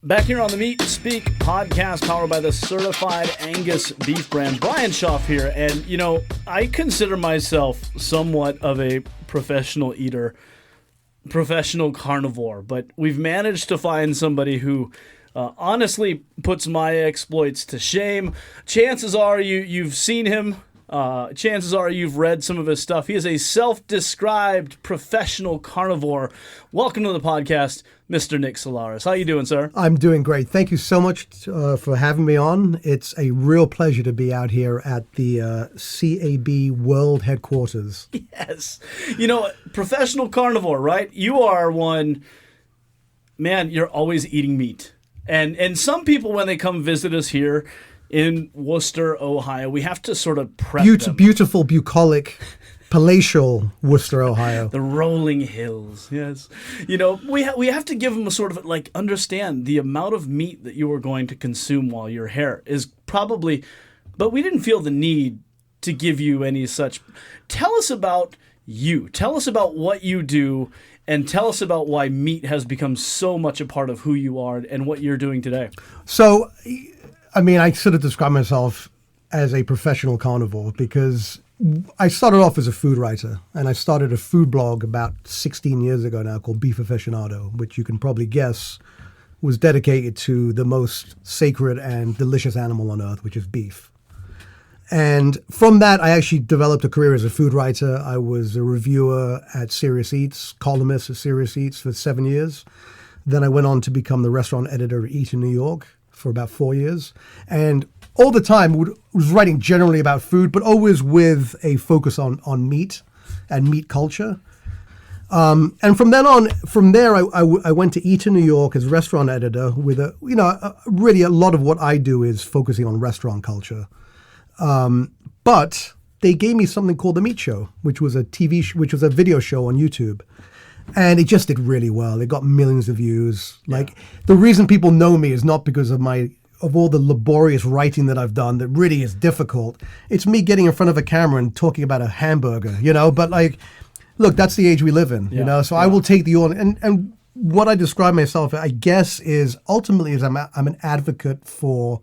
Back here on the Meat Speak podcast, powered by the certified Angus beef brand, Bryan Schaaf here. And, you know, I consider myself somewhat of a professional eater, professional carnivore, but we've managed to find somebody who honestly puts my exploits to shame. Chances are you've seen him. Chances are you've read some of his stuff. He is a self-described professional carnivore. Welcome to the podcast, Mr. Nick Solaris. How you doing, sir? I'm doing great. Thank you so much for having me on. It's a real pleasure to be out here at the CAB World Headquarters. Yes. You know, professional carnivore, right? You are one, man, you're always eating meat. And some people, when they come visit us here in Worcester, Ohio, we have to sort of prep them. Beautiful, bucolic, palatial Worcester, Ohio. The rolling hills, yes. You know, we have to give them a sort of, like, understand the amount of meat that you are going to consume while you're here is probably, but we didn't feel the need to give you any such. Tell us about you. Tell us about what you do, and tell us about why meat has become so much a part of who you are and what you're doing today. So, I mean, I sort of describe myself as a professional carnivore because I started off as a food writer, and I started a food blog about 16 years ago now called Beef Aficionado, which you can probably guess was dedicated to the most sacred and delicious animal on earth, which is beef. And from that, I actually developed a career as a food writer. I was a reviewer at Serious Eats, columnist at Serious Eats for 7 years. Then I went on to become the restaurant editor at Eat in New York for about 4 years. And all the time was writing generally about food, but always with a focus on meat and meat culture. And from there, I went to Eat in New York as restaurant editor with really a lot of what I do is focusing on restaurant culture. But they gave me something called The Meat Show, which was a video show on YouTube. And it just did really well. It got millions of views. Yeah. Like, the reason people know me is not because of all the laborious writing that I've done that really is difficult. It's me getting in front of a camera and talking about a hamburger, you know? But, like, look, that's the age we live in, you know? So I will take the audience. And what I describe myself, I guess, is ultimately I'm an advocate for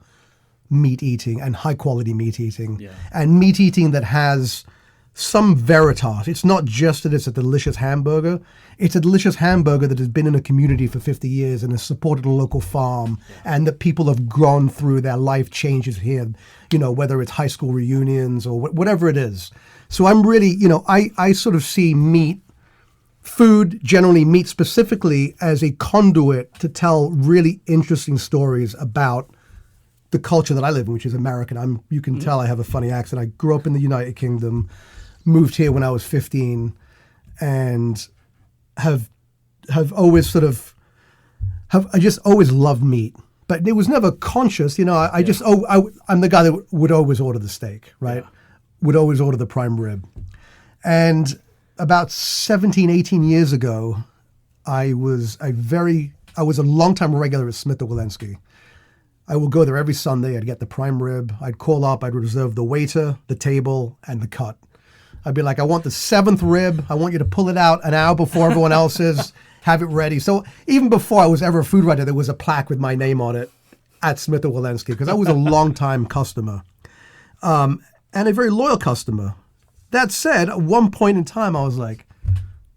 meat eating and high quality meat eating, and meat eating that has some veritas. It's not just that it's a delicious hamburger. It's a delicious hamburger that has been in a community for 50 years and has supported a local farm, and that people have gone through their life changes here, you know, whether it's high school reunions or whatever it is. So I'm really, you know, I sort of see food, generally meat specifically, as a conduit to tell really interesting stories about the culture that I live in, which is American. You can tell I have a funny accent. I grew up in the United Kingdom, moved here when I was 15, and have always I just always loved meat, but it was never conscious. You know, I'm the guy that would always order the steak, right? Yeah. Would always order the prime rib. And about 17, 18 years ago, I was a longtime regular at Smith & Wollensky. I would go there every Sunday. I'd get the prime rib. I'd call up. I'd reserve the waiter, the table, and the cut. I'd be like, I want the 7th rib. I want you to pull it out an hour before everyone else is. Have it ready. So even before I was ever a food writer, there was a plaque with my name on it at Smith & Wollensky, because I was a long-time customer and a very loyal customer. That said, at one point in time, I was like,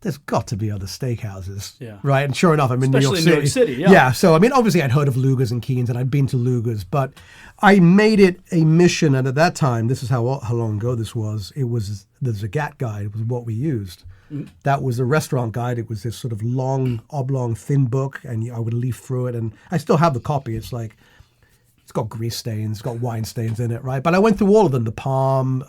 there's got to be other steakhouses, right? And sure enough, I'm in New York City. Especially in New York City, yeah. So, I mean, obviously I'd heard of Luger's and Keen's, and I'd been to Luger's, but I made it a mission, and at that time, this is how long ago this was, the Zagat guide was what we used. Mm-hmm. That was the restaurant guide. It was this sort of long, oblong, thin book, and I would leaf through it, and I still have the copy. It's got grease stains, it's got wine stains in it, right? But I went through all of them, the Palm,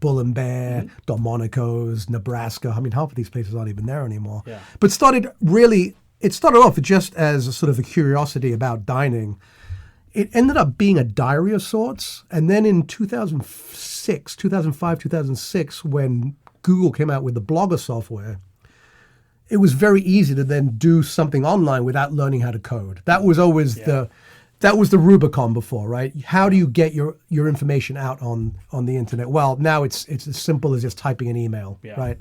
Bull and Bear, Delmonico's, Nebraska. I mean, half of these places aren't even there anymore. Yeah. But it started off just as a sort of a curiosity about dining. It ended up being a diary of sorts. And then in 2005, 2006, when Google came out with the Blogger software, it was very easy to then do something online without learning how to code. That was always that was the Rubicon before, right? How do you get your information out on the internet? Well, now it's as simple as just typing an email, right?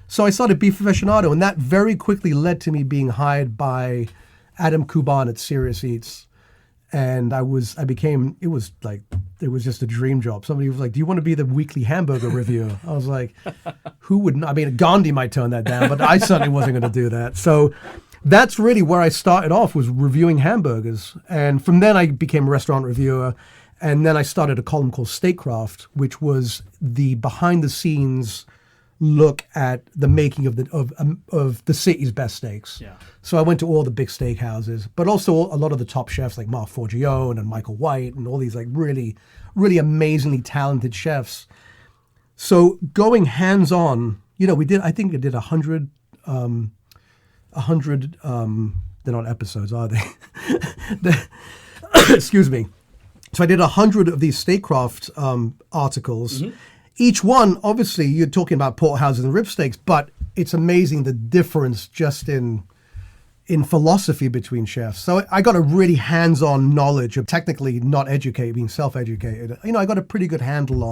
So I started Beef Aficionado, and that very quickly led to me being hired by Adam Kuban at Serious Eats And it was just a dream job. Somebody was like, "Do you want to be the weekly hamburger reviewer?" I was like, "Who wouldn't?" I mean, Gandhi might turn that down, but I certainly wasn't going to do that. So that's really where I started off, was reviewing hamburgers. And from then I became a restaurant reviewer. And then I started a column called Steakcraft, which was the behind the scenes look at the making of the city's best steaks. Yeah. So I went to all the big steakhouses, but also a lot of the top chefs like Mark Forgione and Michael White and all these like really, really amazingly talented chefs. So going hands on, I think I did 100, they're not episodes, are they? Excuse me. So I did 100 of these Steakcraft articles. Mm-hmm. Each one, obviously, you're talking about porterhouses and rib steaks, but it's amazing the difference just in philosophy between chefs. So I got a really hands-on knowledge of technically not educated, being self-educated. I got a pretty good handle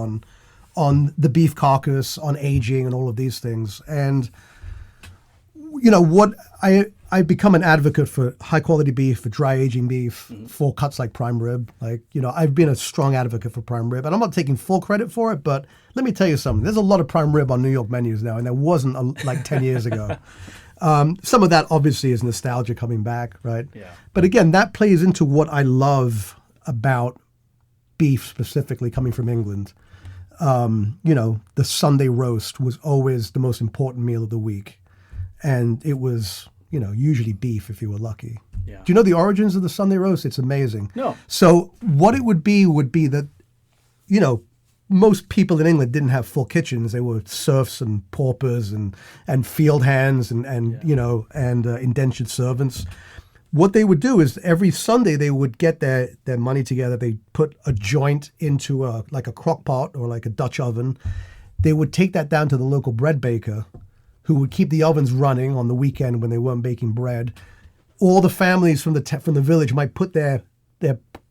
on the beef carcass, on aging, and all of these things. And what I've become an advocate for high quality beef, for dry aging beef, for cuts like prime rib. I've been a strong advocate for prime rib, and I'm not taking full credit for it, but let me tell you something. There's a lot of prime rib on New York menus now, and there wasn't like 10 years ago. Some of that obviously is nostalgia coming back, right? Yeah. But again, that plays into what I love about beef, specifically coming from England. The Sunday roast was always the most important meal of the week. And it was, usually beef if you were lucky. Yeah. Do you know the origins of the Sunday roast? It's amazing. No. So what it would be that, most people in England didn't have full kitchens. They were serfs and paupers and field hands and indentured servants. What they would do is every Sunday they would get their money together. They put a joint into a crock pot or like a Dutch oven. They would take that down to the local bread baker, who would keep the ovens running on the weekend when they weren't baking bread. All the families from the village might put their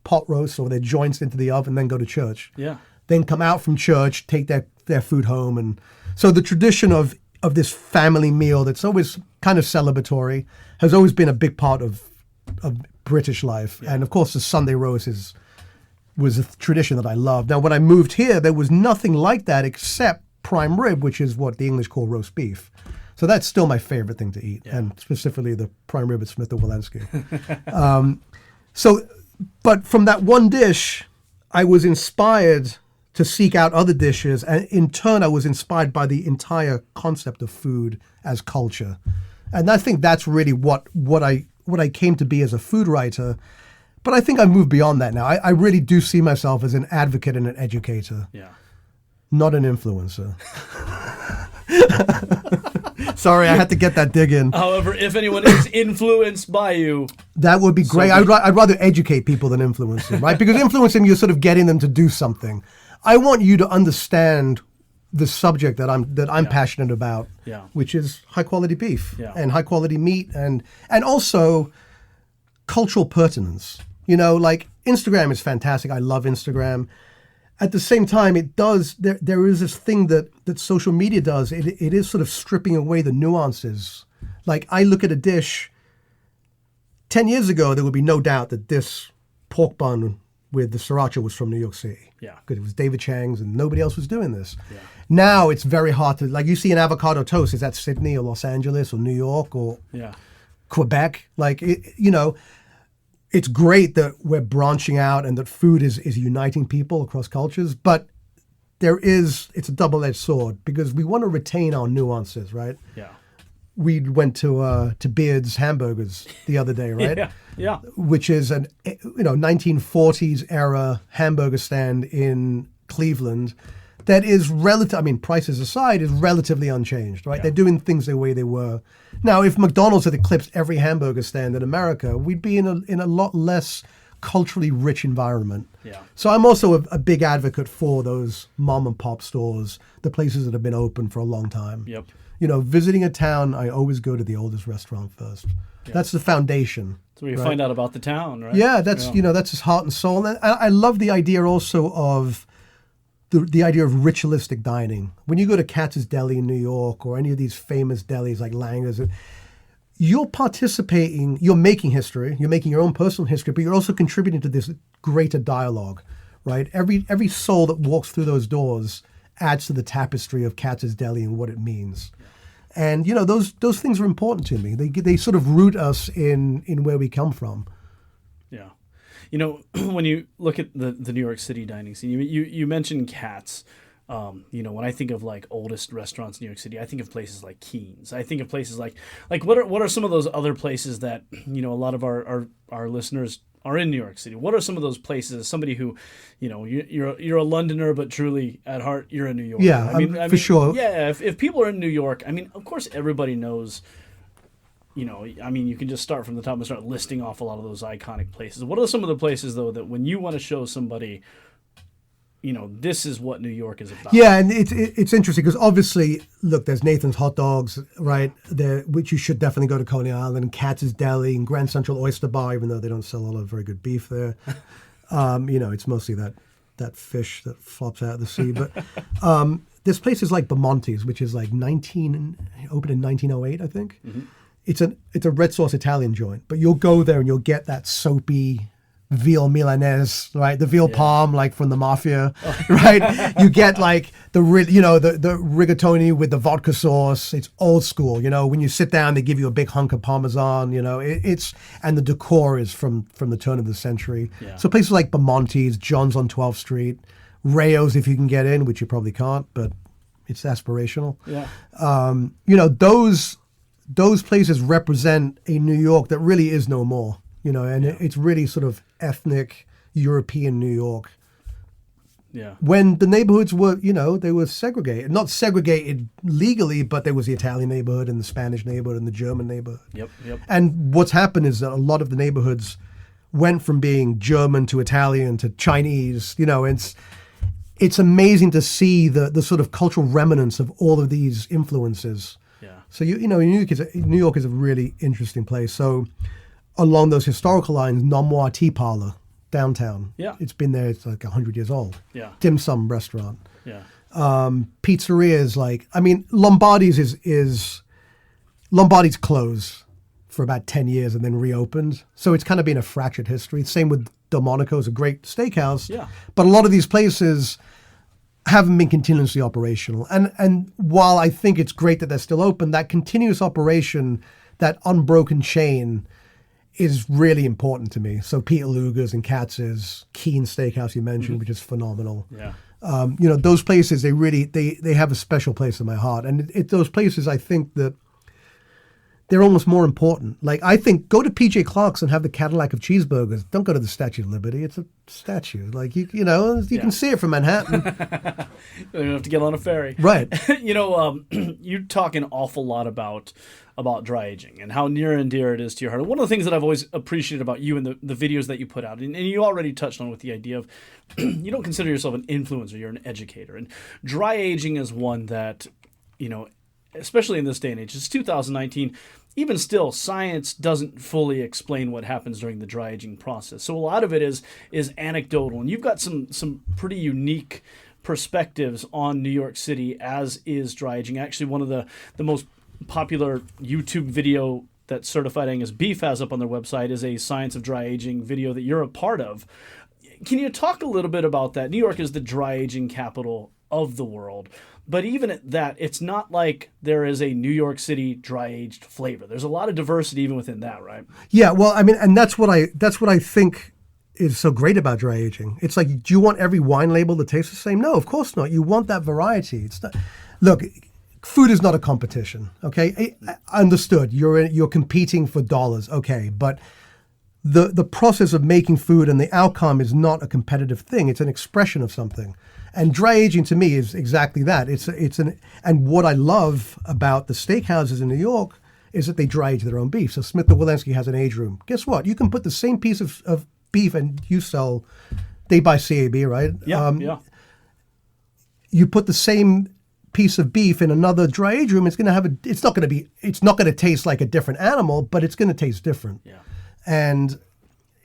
pot roasts or their joints into the oven, then go to church. Yeah. Then come out from church, take their food home. And so the tradition of this family meal that's always kind of celebratory has always been a big part of British life. Yeah. And of course, the Sunday roast was a tradition that I loved. Now, when I moved here, there was nothing like that except prime rib, which is what the English call roast beef. So that's still my favorite thing to eat, and specifically the prime rib at Smith & Wollensky. But from that one dish, I was inspired to seek out other dishes, and in turn, I was inspired by the entire concept of food as culture. And I think that's really what I came to be as a food writer. But I think I've moved beyond that now. I really do see myself as an advocate and an educator. Yeah. Not an influencer. Sorry, I had to get that dig in. However, if anyone is influenced by you, that would be great. I'd rather educate people than influence them, right? Because influencing, you're sort of getting them to do something. I want you to understand the subject that I'm passionate about, which is high quality beef and high quality meat, and also cultural pertinence. Like Instagram is fantastic. I love Instagram. At the same time, it does. There is this thing that social media does. It is sort of stripping away the nuances. Like I look at a dish. 10 years ago, there would be no doubt that this pork bun with the sriracha was from New York City. Yeah, because it was David Chang's and nobody else was doing this. Yeah. Now it's very hard to, like, you see an avocado toast. Is that Sydney or Los Angeles or New York or Quebec? Like it's great that we're branching out and that food is uniting people across cultures, but it's a double-edged sword because we want to retain our nuances, right? Yeah. We went to Beard's Hamburgers the other day, right? Yeah. Which is an 1940s era hamburger stand in Cleveland that is prices aside, is relatively unchanged, right? Yeah. They're doing things the way they were. Now, if McDonald's had eclipsed every hamburger stand in America, we'd be in a lot less culturally rich environment. Yeah. So I'm also a big advocate for those mom and pop stores, the places that have been open for a long time. Yep. Visiting a town, I always go to the oldest restaurant first. Yeah. That's the foundation. That's where you find out about the town, right? Yeah, that's his heart and soul. And I love the idea also of the idea of ritualistic dining. When you go to Katz's Deli in New York or any of these famous delis like Langer's, you're participating, you're making history, you're making your own personal history, but you're also contributing to this greater dialogue, right? Every soul that walks through those doors adds to the tapestry of Katz's Deli and what it means. And, those things are important to me. They sort of root us in where we come from. Yeah. When you look at the New York City dining scene, you mentioned Katz. When I think of like oldest restaurants in New York City, I think of places like Keen's. I think of places like what are some of those other places that, a lot of our listeners are in New York City? What are some of those places as somebody who, you're a Londoner, but truly at heart, you're a New Yorker? Yeah, I mean, for sure. Yeah. If people are in New York, of course, everybody knows, you can just start from the top and start listing off a lot of those iconic places. What are some of the places though, that when you want to show somebody, this is what New York is about? Yeah, and it's interesting because obviously, look, there's Nathan's Hot Dogs, right? There, which you should definitely go to Coney Island, and Katz's Deli, and Grand Central Oyster Bar, even though they don't sell a lot of very good beef there. It's mostly that fish that flops out of the sea. But there's places like Bamonte's, which is like opened in 1908, I think. Mm-hmm. It's a red sauce Italian joint, but you'll go there and you'll get that soapy veal Milanese, right? The veal palm, like from the mafia, right? You get like the rigatoni with the vodka sauce. It's old school, When you sit down, they give you a big hunk of Parmesan, and the decor is from the turn of the century. Yeah. So places like Bamonte's, John's on 12th Street, Rayo's if you can get in, which you probably can't, but it's aspirational. Yeah. Those places represent a New York that really is no more. It's really sort of ethnic European New York. Yeah. When the neighborhoods were, they were segregated. Not segregated legally, but there was the Italian neighborhood and the Spanish neighborhood and the German neighborhood. Yep. And what's happened is that a lot of the neighborhoods went from being German to Italian to Chinese. It's amazing to see the sort of cultural remnants of all of these influences. Yeah. So, New York is a really interesting place. So along those historical lines, Nomois Tea Parlor, downtown. Yeah. It's been there, it's like 100 years old. Yeah. Dim sum restaurant. Yeah. Pizzerias Lombardi's closed for about 10 years and then reopened. So it's kind of been a fractured history. Same with Delmonico's, a great steakhouse. Yeah. But a lot of these places haven't been continuously operational. And while I think it's great that they're still open, that continuous operation, that unbroken chain is really important to me. So Peter Luger's and Katz's, Keen's Steakhouse you mentioned, which is phenomenal. Yeah. Those places, they have a special place in my heart. And those places, I think that they're almost more important. Like, I think, go to PJ Clark's and have the Cadillac of cheeseburgers. Don't go to the Statue of Liberty. It's a statue. Like, you can see it from Manhattan. You don't have to get on a ferry. Right. You talk an awful lot about dry aging and how near and dear it is to your heart. One of the things that I've always appreciated about you and the videos that you put out, and you already touched on with the idea of you don't consider yourself an influencer, you're an educator. And dry aging is one that, especially in this day and age, it's 2019, even still, science doesn't fully explain what happens during the dry aging process. So a lot of it is anecdotal. And you've got some pretty unique perspectives on New York City, as is dry aging. Actually, one of the most popular YouTube video that Certified Angus Beef has up on their website is a Science of Dry Aging video that you're a part of. Can you talk a little bit about that? New York is the dry aging capital of the world. But even at that, it's not like there is a New York City dry-aged flavor. There's a lot of diversity even within that, right? Yeah, well, and that's what I think is so great about dry aging. It's like, do you want every wine label to taste the same? No, of course not. You want that variety. It's not. Look, food is not a competition. Okay, understood. You're competing for dollars. Okay, but the process of making food and the outcome is not a competitive thing. It's an expression of something. And dry aging to me is exactly that. And what I love about the steakhouses in New York is that they dry age their own beef. So Smith & Wollensky has an age room. Guess what? You can put the same piece of beef and you sell. They buy CAB, right? Yeah. Yeah. You put the same piece of beef in another dry age room. It's not going to taste like a different animal, but it's going to taste different. Yeah. And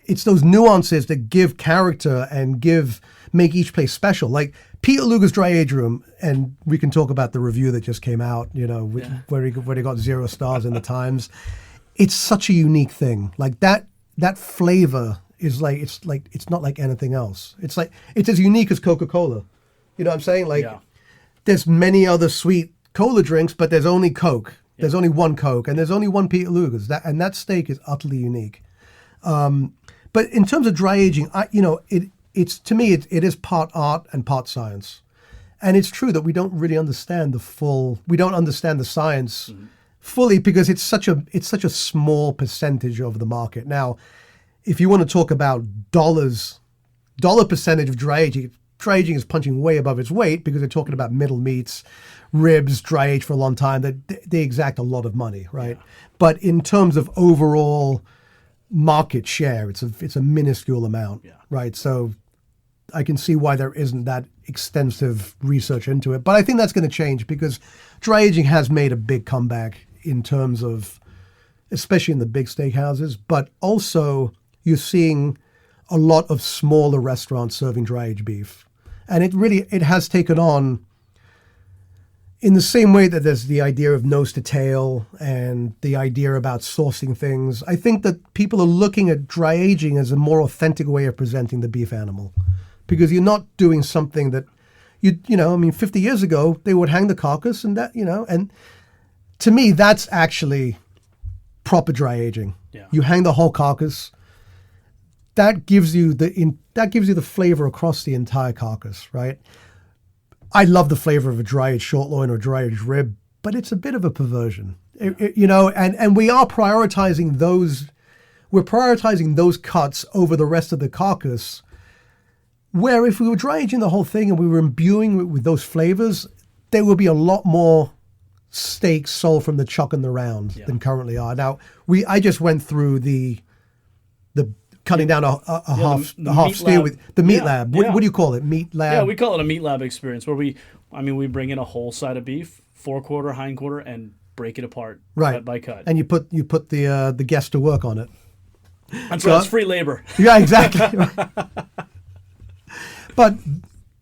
it's those nuances that give character and make each place special. Like Peter Luger's dry age room, and we can talk about the review that just came out, where he got 0 stars in the Times. it's such a unique thing. Like that flavor is like it's not like anything else. It's like it's as unique as Coca-Cola. You know what I'm saying? Like there's many other sweet cola drinks, but there's only Coke. Yeah. There's only one Coke, and there's only one Peter Luger's. That steak is utterly unique. But in terms of dry aging, it's to me it is part art and part science. And it's true that we don't really understand we don't understand the science fully because it's such a small percentage of the market. Now, if you want to talk about dollar percentage of dry aging is punching way above its weight because they're talking about middle meats, ribs, dry aged for a long time. They exact a lot of money, right? Yeah. But in terms of overall market share, it's a minuscule amount, right? So I can see why there isn't that extensive research into it. But I think that's going to change because dry aging has made a big comeback in terms of, especially in the big steakhouses, but also you're seeing a lot of smaller restaurants serving dry aged beef. And it has taken on, in the same way that there's the idea of nose to tail and the idea about sourcing things, I think that people are looking at dry aging as a more authentic way of presenting the beef animal. Because you're not doing something that, 50 years ago, they would hang the carcass and that, and to me, that's actually proper dry aging. Yeah. You hang the whole carcass. That gives you the flavor across the entire carcass, right? I love the flavor of a dry-aged short loin or dry-aged rib, but it's a bit of a perversion, and we are prioritizing those. We're prioritizing those cuts over the rest of the carcass. Where if we were dry aging the whole thing and we were imbuing it with those flavors, there would be a lot more steaks sold from the chuck and the round than currently are. Now, I just went through the cutting down a half steer with the meat lab. What do you call it? Meat lab? Yeah, we call it a meat lab experience where we bring in a whole side of beef, forequarter, hindquarter, and break it apart cut by cut. And you put the guest to work on it. That's right. It's free labor. Yeah, exactly. But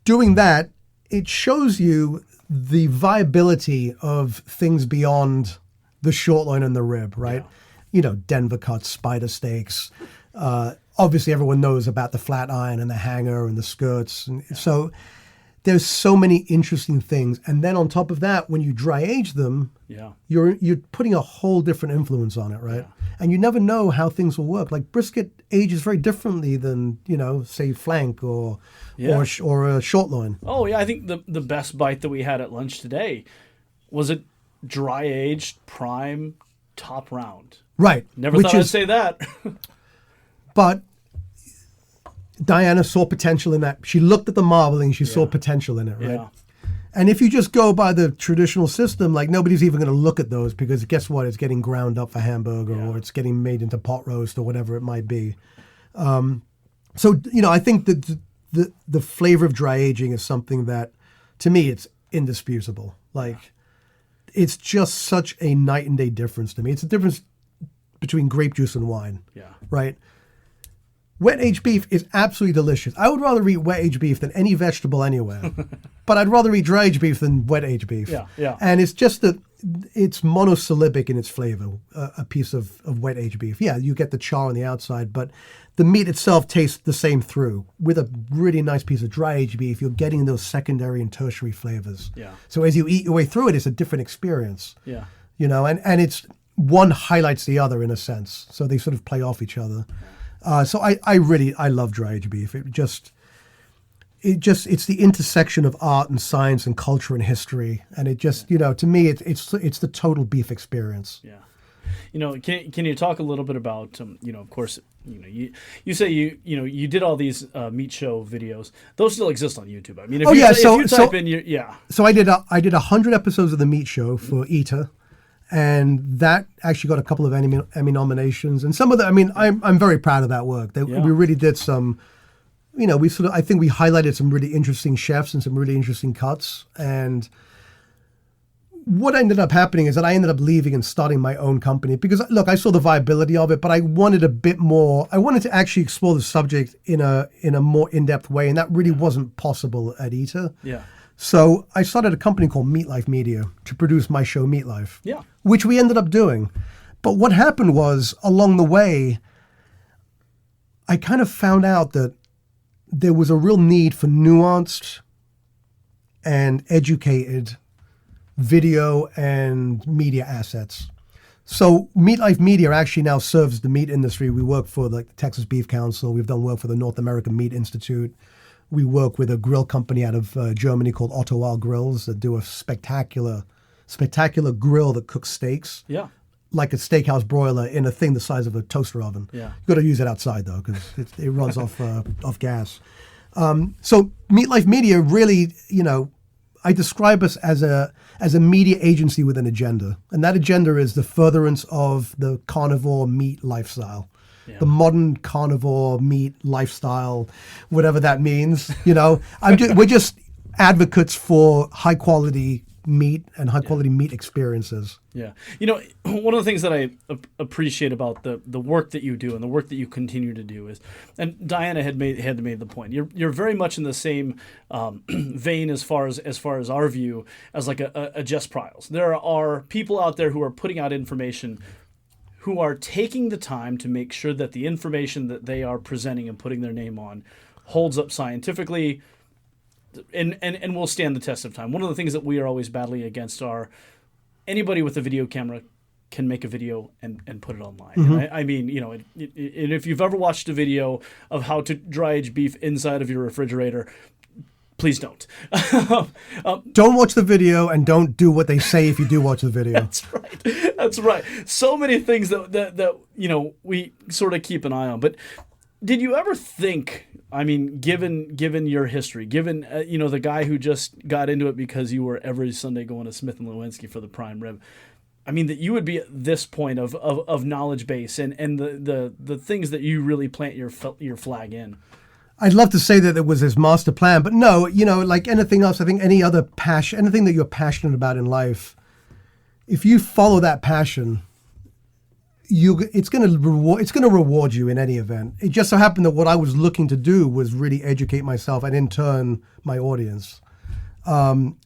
doing that, it shows you the viability of things beyond the short loin and the rib, right? Yeah. Denver cuts, spider steaks. Obviously, everyone knows about the flat iron and the hanger and the skirts. And so there's so many interesting things. And then on top of that, when you dry age them, you're putting a whole different influence on it, right? Yeah. And you never know how things will work. Like brisket ages very differently than, say flank or a short loin. Oh, yeah. I think the best bite that we had at lunch today was a dry aged prime top round. Right. Never thought I'd say that. But Diana saw potential in that. She looked at the marbling. She saw potential in it, right? Yeah. And if you just go by the traditional system, like nobody's even going to look at those because guess what? It's getting ground up for hamburger or it's getting made into pot roast or whatever it might be. So, I think that the flavor of dry aging is something that, to me, it's indisputable. Like, it's just such a night and day difference to me. It's a difference between grape juice and wine, right? Wet aged beef is absolutely delicious. I would rather eat wet aged beef than any vegetable anywhere, but I'd rather eat dry aged beef than wet aged beef. Yeah. And it's just that it's monosyllabic in its flavor. A piece of wet aged beef. Yeah, you get the char on the outside, but the meat itself tastes the same through. With a really nice piece of dry aged beef, you're getting those secondary and tertiary flavors. Yeah. So as you eat your way through it, it's a different experience. Yeah. And it's one highlights the other in a sense. So they sort of play off each other. So I love dry aged beef. It's the intersection of art and science and culture and history, and it just to me it's the total beef experience. Yeah, can you talk a little bit about of course you say you did all these meat show videos. Those still exist on YouTube. I mean, if you type in So I did 100 episodes of the meat show for Eater. And that actually got a couple of Emmy nominations, and some of them. I'm very proud of that work. We really did some, I think we highlighted some really interesting chefs and some really interesting cuts. And what ended up happening is that I ended up leaving and starting my own company because, look, I saw the viability of it, but I wanted a bit more. I wanted to actually explore the subject in a more in-depth way, and that really wasn't possible at Eater. Yeah. So I started a company called Meat Life Media to produce my show Meat Life, which we ended up doing. But what happened was, along the way, I kind of found out that there was a real need for nuanced and educated video and media assets. So Meat Life Media actually now serves the meat industry. We work for the Texas Beef Council. We've done work for the North American Meat Institute. We work with a grill company out of Germany called Ottawa Grills that do a spectacular grill that cooks steaks. Yeah. Like a steakhouse broiler in a thing the size of a toaster oven. Yeah. You've got to use it outside though, because it runs off gas. So Meat Life Media really, I describe us as a media agency with an agenda. And that agenda is the furtherance of the carnivore meat lifestyle. Yeah. The modern carnivore meat lifestyle, whatever that means. We're just advocates for high quality meat and high quality meat experiences. Yeah. One of the things that I appreciate about the work that you do and the work that you continue to do is, and Diana had made the point, you're very much in the same vein as far as our view as like a Jess Pryles. There are people out there who are putting out information who are taking the time to make sure that the information that they are presenting and putting their name on holds up scientifically and will stand the test of time. One of the things that we are always battling against are anybody with a video camera can make a video and put it online. Mm-hmm. And and if you've ever watched a video of how to dry age beef inside of your refrigerator, please don't. Don't watch the video and don't do what they say if you do watch the video. That's right. So many things that we sort of keep an eye on. But did you ever think, given your history, given the guy who just got into it because you were every Sunday going to Smith & Lewinsky for the prime rib, that you would be at this point of knowledge base and the things that you really plant your flag in? I'd love to say that it was his master plan, but no, like anything else, I think any other passion, anything that you're passionate about in life, if you follow that passion, it's going to reward you in any event. It just so happened that what I was looking to do was really educate myself and in turn my audience. Look,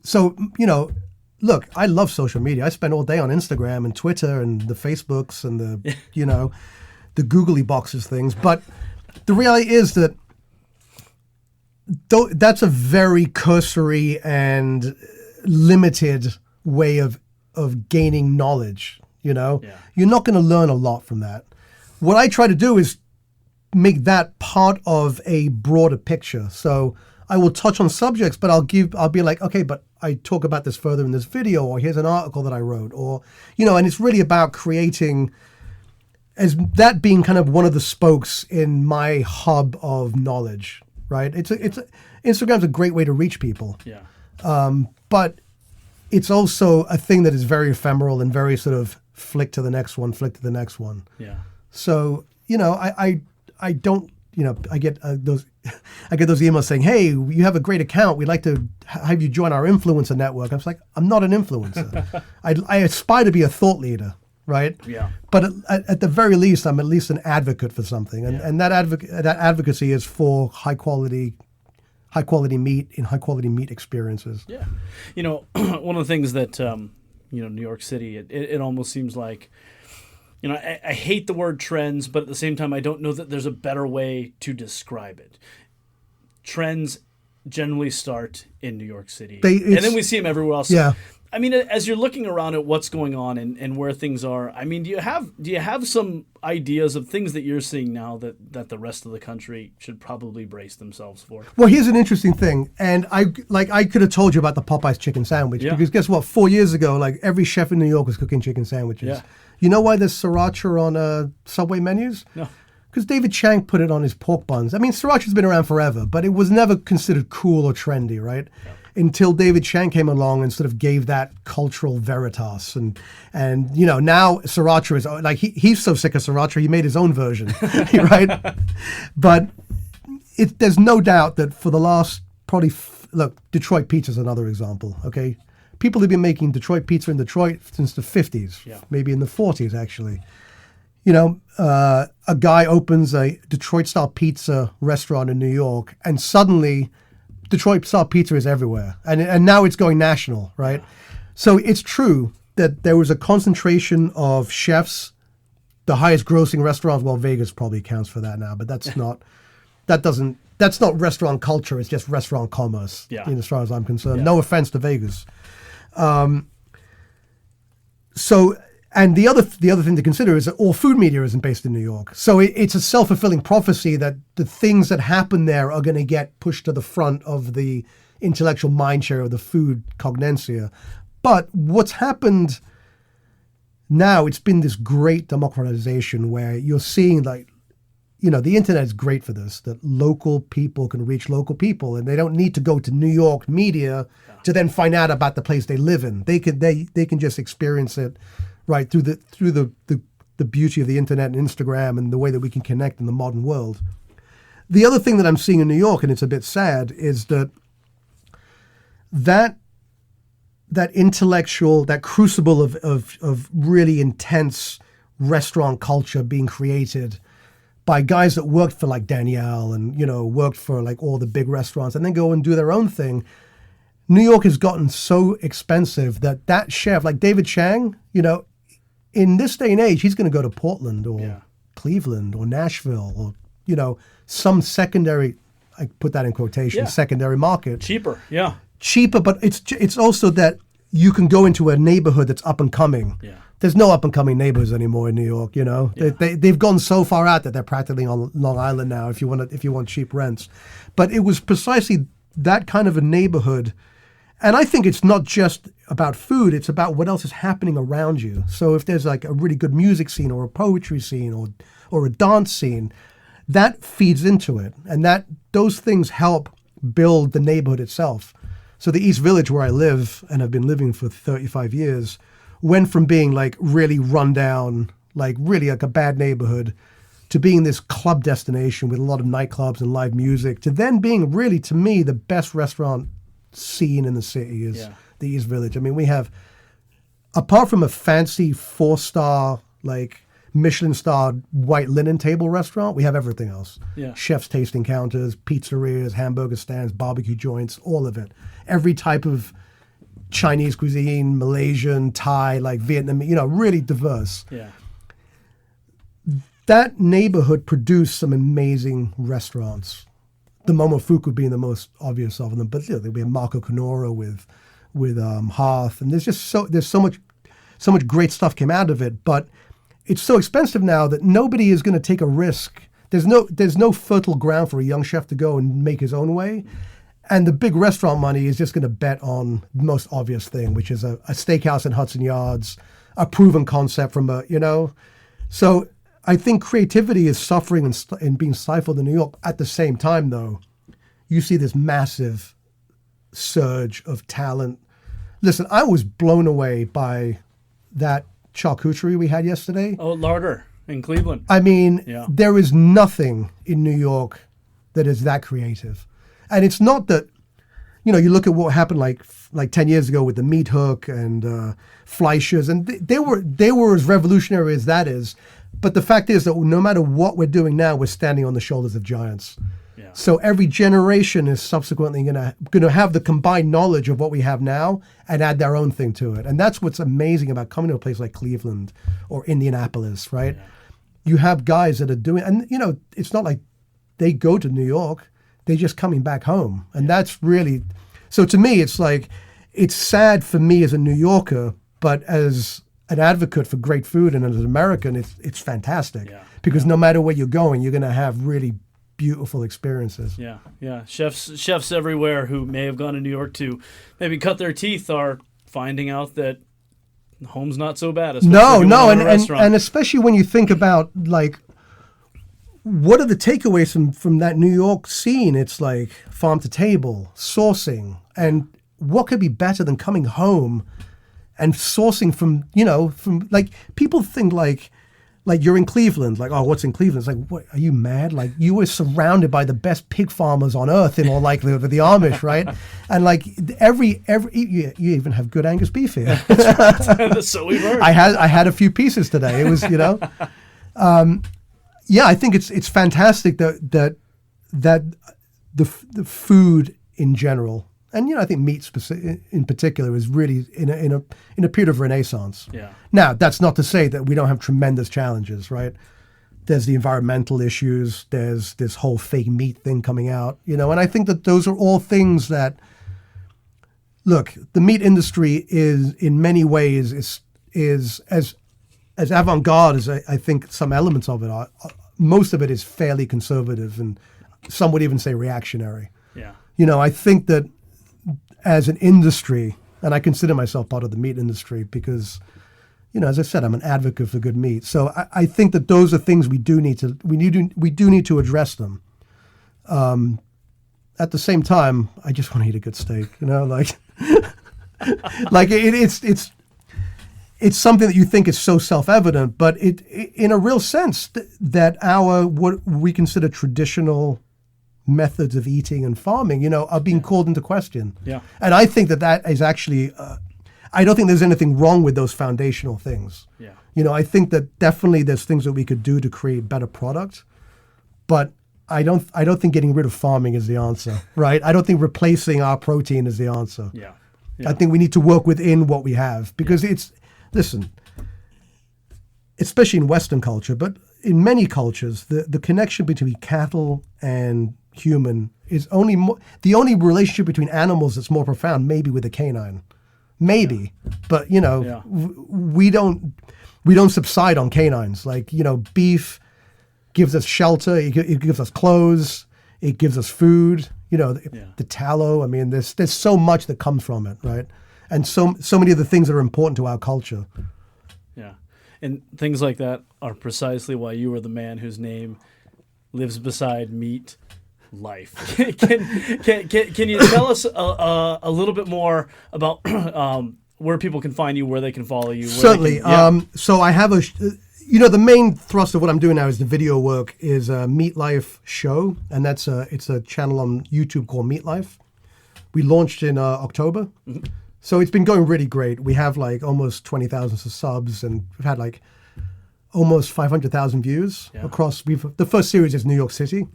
I love social media. I spend all day on Instagram and Twitter and the Facebooks and the googly boxes things. But the reality is that that's a very cursory and limited way of gaining knowledge. You're not going to learn a lot from that. What I try to do is make that part of a broader picture. So I will touch on subjects, but I'll be like, okay, but I talk about this further in this video, or here's an article that I wrote, or, and it's really about creating, as that being kind of one of the spokes in my hub of knowledge, right? Instagram's a great way to reach people. Yeah. But it's also a thing that is very ephemeral and very sort of flick to the next one. Yeah. So, I don't, I get those emails saying, hey, you have a great account. We'd like to have you join our influencer network. I was like, I'm not an influencer. I aspire to be a thought leader, right? Yeah. But at the very least, I'm at least an advocate for something. And that advocacy is for high quality meat in high quality meat experiences. Yeah. One of the things that, New York City, it almost seems like, I hate the word trends, but at the same time, I don't know that there's a better way to describe it. Trends generally start in New York City, and then we see them everywhere else. Yeah. As you're looking around at what's going on and where things are, do you have some ideas of things that you're seeing now that the rest of the country should probably brace themselves for? Well, here's an interesting thing, and I could have told you about the Popeyes chicken sandwich, because guess what? 4 years ago, every chef in New York was cooking chicken sandwiches. Yeah. You know why there's sriracha on Subway menus? No. Because David Chang put it on his pork buns. Sriracha's been around forever, but it was never considered cool or trendy, right? Yeah. Until David Chang came along and sort of gave that cultural veritas. And now sriracha is he's so sick of sriracha, he made his own version, right? But there's no doubt that for the last look, Detroit pizza's another example, okay? People have been making Detroit pizza in Detroit since the 50s, maybe in the 40s, actually. A guy opens a Detroit-style pizza restaurant in New York, and suddenly Detroit-style pizza is everywhere. And now it's going national, right? So it's true that there was a concentration of chefs the highest grossing restaurants. Well, Vegas probably counts for that now, but that's not restaurant culture. It's just restaurant commerce. Yeah. As far as I'm concerned. Yeah. No offense to Vegas. So, and the other thing to consider is that all food media isn't based in New York. So it's a self-fulfilling prophecy that the things that happen there are going to get pushed to the front of the intellectual mindshare of the food cognoscere. But what's happened now, it's been this great democratization where you're seeing like, the internet is great for this, that local people can reach local people and they don't need to go to New York media to then find out about the place they live in. They can just experience it right through the beauty of the internet and Instagram and the way that we can connect in the modern world. The other thing that I'm seeing in New York, and it's a bit sad, is that intellectual, that crucible of really intense restaurant culture being created by guys that worked for like Danielle and, worked for like all the big restaurants and then go and do their own thing. New York has gotten so expensive that chef, like David Chang, in this day and age, he's going to go to Portland or Cleveland or Nashville or, some secondary, I put that in quotation, secondary market. Cheaper, but it's also that you can go into a neighborhood that's up and coming. Yeah. There's no up and coming neighborhoods anymore in New York. They've gone so far out that they're practically on Long Island now. If you want cheap rents, but it was precisely that kind of a neighborhood, and I think it's not just about food. It's about what else is happening around you. So if there's like a really good music scene or a poetry scene or a dance scene, that feeds into it, and those things help build the neighborhood itself. So the East Village, where I live and have been living for 35 years, went from being like really run down, like really like a bad neighborhood, to being this club destination with a lot of nightclubs and live music, to then being really, to me, the best restaurant scene in the city is the East Village. I mean, we have, apart from a fancy 4-star, like Michelin-starred white linen table restaurant, we have everything else. Yeah. Chef's tasting counters, pizzerias, hamburger stands, barbecue joints, all of it. Every type of Chinese cuisine, Malaysian, Thai, like Vietnamese, really diverse. Yeah. That neighborhood produced some amazing restaurants. The Momofuku being the most obvious of them, but we have Marco Canora with Hearth, and there's so much great stuff came out of it. But it's so expensive now that nobody is going to take a risk. There's no fertile ground for a young chef to go and make his own way. And the big restaurant money is just going to bet on the most obvious thing, which is a steakhouse in Hudson Yards, a proven concept from So I think creativity is suffering and being stifled in New York. At the same time, though, you see this massive surge of talent. Listen, I was blown away by that charcuterie we had yesterday. Oh, Larder in Cleveland. I mean, there is nothing in New York that is that creative. And it's not that, you look at what happened like 10 years ago with the meat hook and Fleischers, and they were as revolutionary as that is. But the fact is that no matter what we're doing now, we're standing on the shoulders of giants. Yeah. So every generation is subsequently going to have the combined knowledge of what we have now and add their own thing to it. And that's what's amazing about coming to a place like Cleveland or Indianapolis, right? Yeah. You have guys that are doing, and it's not like they go to New York. They're just coming back home. And that's really, so to me, it's like, it's sad for me as a New Yorker, but as an advocate for great food and as an American, it's fantastic. Yeah. Because no matter where you're going, you're going to have really beautiful experiences. Yeah. Chefs everywhere who may have gone to New York to maybe cut their teeth are finding out that home's not so bad. And especially when you think about like, what are the takeaways from that New York scene? It's like farm to table, sourcing, and what could be better than coming home and sourcing from like, people think like you're in Cleveland, like, oh, what's in Cleveland? It's like, what, are you mad? Like, you were surrounded by the best pig farmers on earth in all likelihood with the Amish, right? And like you even have good Angus beef here. So we've heard. I had a few pieces today. It was, yeah, I think it's fantastic that the food in general, And I think meat in particular is really in a period of renaissance. Yeah. Now, that's not to say that we don't have tremendous challenges, right? There's the environmental issues. There's this whole fake meat thing coming out, and I think that those are all things that, look, the meat industry is in many ways is as avant-garde as I think some elements of it are. Most of it is fairly conservative, and some would even say reactionary. Yeah. I think that as an industry, and I consider myself part of the meat industry because, as I said, I'm an advocate for good meat. So I think that those are things we do need to address them. At the same time, I just want to eat a good steak. Like it's something that you think is so self-evident, but it in a real sense that our what we consider traditional methods of eating and farming, are being called into question. Yeah. And I think that is actually. I don't think there's anything wrong with those foundational things. Yeah. I think that definitely there's things that we could do to create better products, but I don't think getting rid of farming is the answer, right? I don't think replacing our protein is the answer. Yeah. I think we need to work within what we have because listen, especially in Western culture, but in many cultures, the connection between cattle and human is the only relationship between animals that's more profound, maybe with a canine. Maybe, but we don't subside on canines. Like beef gives us shelter, it gives us clothes, it gives us food. The tallow. I mean, there's so much that comes from it, right? And so many of the things that are important to our culture. Yeah, and things like that are precisely why you are the man whose name lives beside meat. Life. Can you tell us a little bit more about where people can find you, where they can follow you? Certainly. So I have the main thrust of what I'm doing now is the video work is a Meat Life show, and it's a channel on YouTube called Meat Life. We launched in October, so it's been going really great. We have like almost 20,000 subs, and we've had like almost 500,000 views across. The first series is New York City.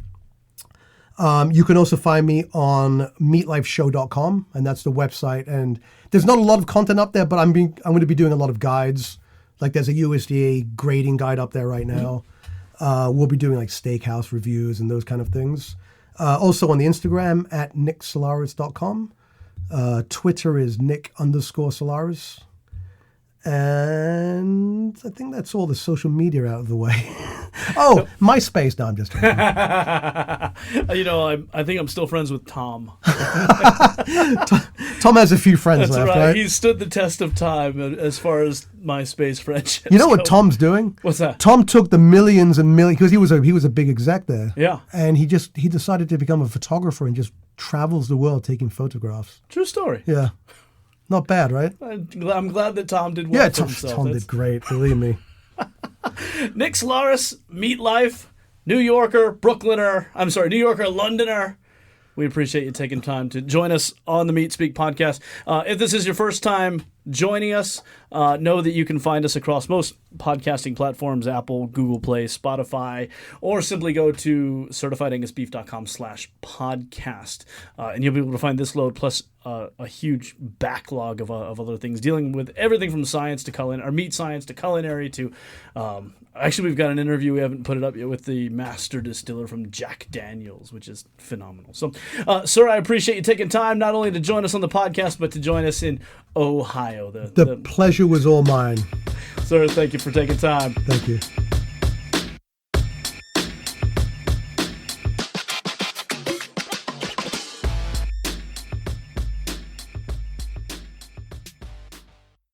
You can also find me on meatlifeshow.com, and that's the website. And there's not a lot of content up there, but I'm going to be doing a lot of guides. Like there's a USDA grading guide up there right now. We'll be doing like steakhouse reviews and those kind of things. Also on the Instagram at nicksolaris.com. Twitter is nick_Solaris. And I think that's all the social media out of the way. Oh, MySpace. No, I'm just kidding. I think I'm still friends with Tom. Tom has a few friends That's left, right. right? He's stood the test of time as far as MySpace friendships. You know what Tom's doing? What's that? Tom took the millions and millions because he was a big exec there. Yeah. And he decided to become a photographer and just travels the world taking photographs. True story. Yeah. Not bad, right? I'm glad that Tom did well for himself. Tom did great, believe me. Nick Solaris, Meat Life, New Yorker, New Yorker, Londoner. We appreciate you taking time to join us on the Meat Speak podcast. If this is your first time joining us, know that you can find us across most podcasting platforms, Apple, Google Play, Spotify, or simply go to certifiedangusbeef.com/podcast. And you'll be able to find this load plus a huge backlog of other things dealing with everything from science to culinary, or meat science to culinary to... Actually, we've got an interview, we haven't put it up yet, with the master distiller from Jack Daniels, which is phenomenal. So, sir, I appreciate you taking time not only to join us on the podcast, but to join us in Ohio. The pleasure was all mine. Sir, thank you for taking time. Thank you.